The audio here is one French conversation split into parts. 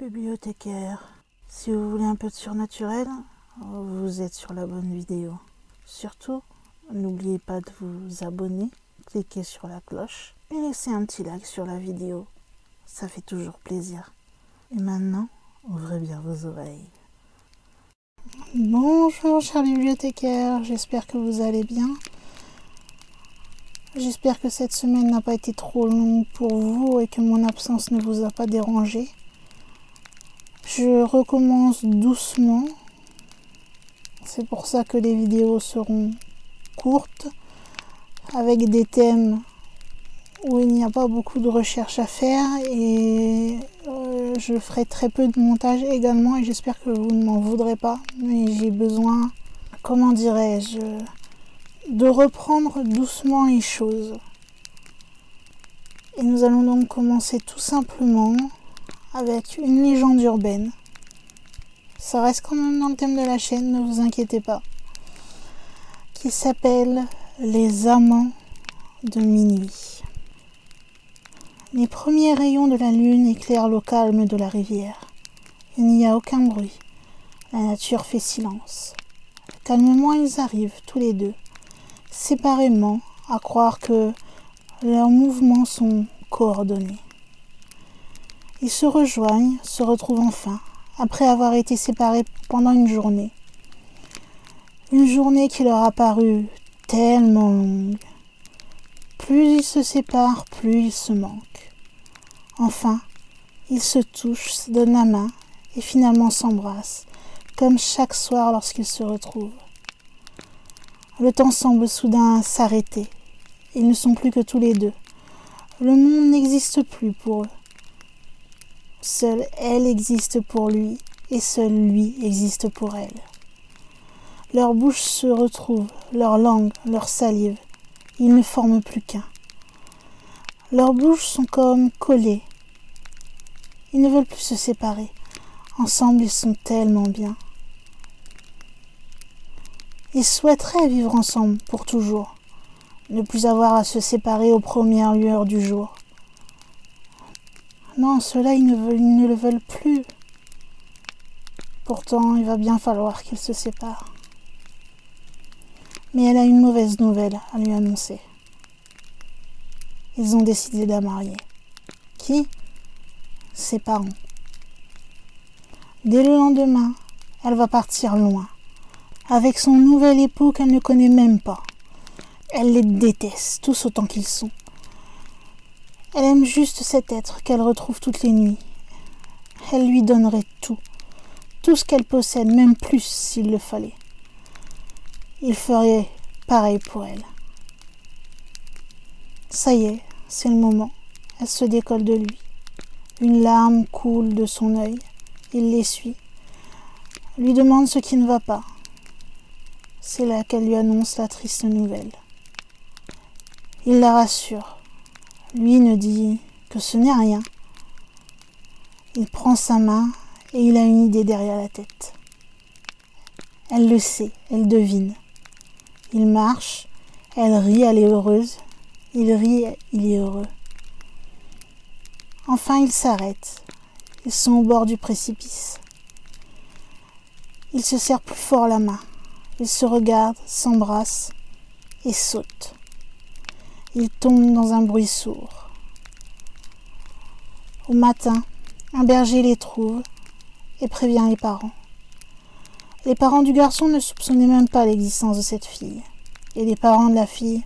Bibliothécaire, si vous voulez un peu de surnaturel, vous êtes sur la bonne vidéo. Surtout, n'oubliez pas de vous abonner, cliquez sur la cloche et laissez un petit like sur la vidéo. Ça fait toujours plaisir. Et maintenant, ouvrez bien vos oreilles. Bonjour chers bibliothécaires, j'espère que vous allez bien. J'espère que cette semaine n'a pas été trop longue pour vous et que mon absence ne vous a pas dérangé. Je recommence doucement. C'est pour ça que les vidéos seront courtes, avec des thèmes où il n'y a pas beaucoup de recherche à faire et je ferai très peu de montage également et j'espère que vous ne m'en voudrez pas. Mais j'ai besoin, comment dirais-je, de reprendre doucement les choses. Et nous allons donc commencer tout simplement avec une légende urbaine. Ça reste quand même dans le thème de la chaîne, ne vous inquiétez pas. Qui s'appelle Les Amants de minuit. Les premiers rayons de la lune éclairent le calme de la rivière. Il n'y a aucun bruit. La nature fait silence. Calmement, ils arrivent, tous les deux, séparément, à croire que leurs mouvements sont coordonnés. Ils se rejoignent, se retrouvent enfin, après avoir été séparés pendant une journée. Une journée qui leur a paru tellement longue. Plus ils se séparent, plus ils se manquent. Enfin, ils se touchent, se donnent la main et finalement s'embrassent, comme chaque soir lorsqu'ils se retrouvent. Le temps semble soudain s'arrêter. Ils ne sont plus que tous les deux. Le monde n'existe plus pour eux. Seule elle existe pour lui et seul lui existe pour elle. Leurs bouches se retrouvent, leurs langues, leur salive. Ils ne forment plus qu'un. Leurs bouches sont comme collées. Ils ne veulent plus se séparer. Ensemble, ils sont tellement bien. Ils souhaiteraient vivre ensemble pour toujours, ne plus avoir à se séparer aux premières lueurs du jour. Non, ceux-là, ils ne le veulent plus. Pourtant, il va bien falloir qu'ils se séparent. Mais elle a une mauvaise nouvelle à lui annoncer. Ils ont décidé de la marier. Qui ? Ses parents. Dès le lendemain, elle va partir loin, avec son nouvel époux qu'elle ne connaît même pas. Elle les déteste, tous autant qu'ils sont. Elle aime juste cet être qu'elle retrouve toutes les nuits. Elle lui donnerait tout ce qu'elle possède, même plus s'il le fallait. Il ferait pareil pour elle. Ça y est, c'est le moment. Elle se décolle de lui. Une larme coule de son œil. Il l'essuie. Lui demande ce qui ne va pas. C'est là qu'elle lui annonce la triste nouvelle. Il la rassure. Lui ne dit que ce n'est rien. Il prend sa main et il a une idée derrière la tête. Elle le sait, elle devine. Il marche, elle rit, elle est heureuse. Il rit, il est heureux. Enfin, ils s'arrêtent. Ils sont au bord du précipice. Il se serre plus fort la main. Ils se regardent, s'embrassent et sautent. Ils tombent dans un bruit sourd. Au matin, un berger les trouve et prévient les parents. Les parents du garçon ne soupçonnaient même pas l'existence de cette fille. Et les parents de la fille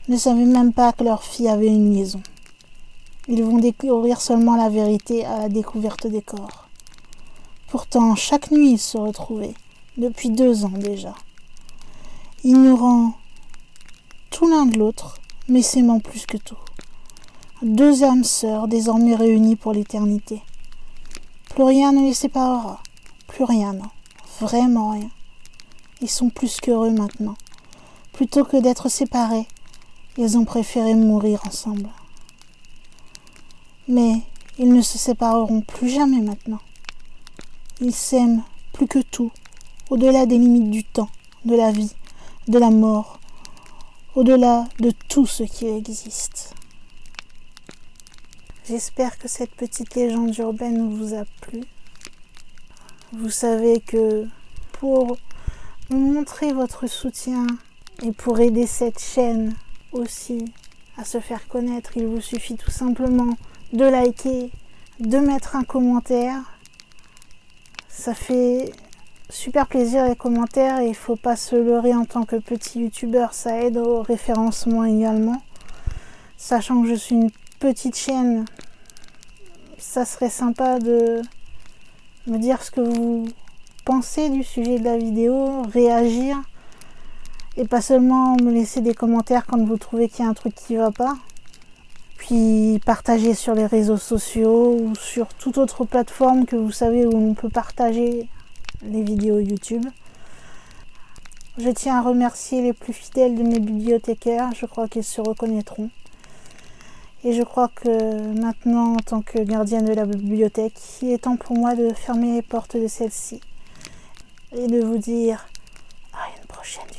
ne savaient même pas que leur fille avait une liaison. Ils vont découvrir seulement la vérité à la découverte des corps. Pourtant, chaque nuit, ils se retrouvaient, depuis 2 ans déjà. Ignorant tout l'un de l'autre, mais s'aimant plus que tout. 2 âmes sœurs désormais réunies pour l'éternité. Plus rien ne les séparera. Plus rien, non. Vraiment rien. Ils sont plus qu'heureux maintenant. Plutôt que d'être séparés, ils ont préféré mourir ensemble. Mais ils ne se sépareront plus jamais maintenant. Ils s'aiment plus que tout, au-delà des limites du temps, de la vie, de la mort, au-delà de tout ce qui existe. J'espère que cette petite légende urbaine vous a plu. Vous savez que pour me montrer votre soutien et pour aider cette chaîne aussi à se faire connaître, il vous suffit tout simplement de liker, de mettre un commentaire. Ça fait super plaisir les commentaires et il ne faut pas se leurrer en tant que petit youtubeur, ça aide au référencement également. Sachant que je suis une petite chaîne, ça serait sympa de me dire ce que vous pensez du sujet de la vidéo, réagir et pas seulement me laisser des commentaires quand vous trouvez qu'il y a un truc qui ne va pas. Puis partager sur les réseaux sociaux ou sur toute autre plateforme que vous savez où on peut partager les vidéos YouTube. Je tiens à remercier les plus fidèles de mes bibliothécaires, je crois qu'ils se reconnaîtront. Et je crois que maintenant, en tant que gardienne de la bibliothèque, il est temps pour moi de fermer les portes de celle-ci et de vous dire à une prochaine vidéo.